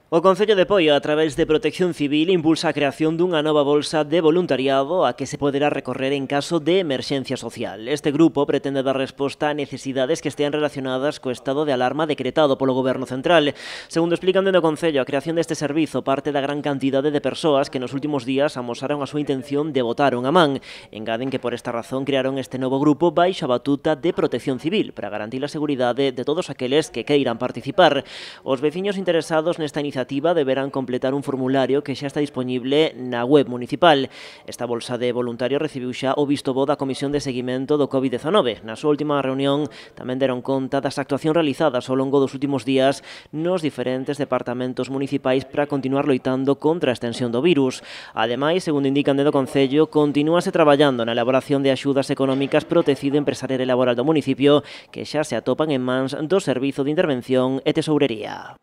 O Concello de Poio, a través de Protección Civil, impulsa a creación dunha nova bolsa de voluntariado a que se poderá recorrer en caso de emerxencia social. Este grupo pretende dar resposta a necesidades que estean relacionadas co estado de alarma decretado polo Goberno Central. Segundo explican dentro do Concello, a creación deste servizo parte da gran cantidade de persoas que nos últimos días amosaron a súa intención de botar unha man. Engaden que por esta razón crearon este novo grupo baixo a batuta de Protección Civil para garantir a seguridade de todos aqueles que queiran participar. Os veciños interesados nesta iniciativa deberán completar un formulario que xa está disponible na web municipal. Esta bolsa de voluntarios recibiu xa o visto bo da Comisión de Seguimento do COVID-19. Na súa última reunión tamén deron conta das actuacións realizadas ao longo dos últimos días nos diferentes departamentos municipais para continuar loitando contra a extensión do virus. Ademais, segundo indican do Concello, continúase traballando na elaboración de axudas económicas pro tecido empresarial e laboral do municipio que xa se atopan en mans do Servizo de Intervención e Tesourería.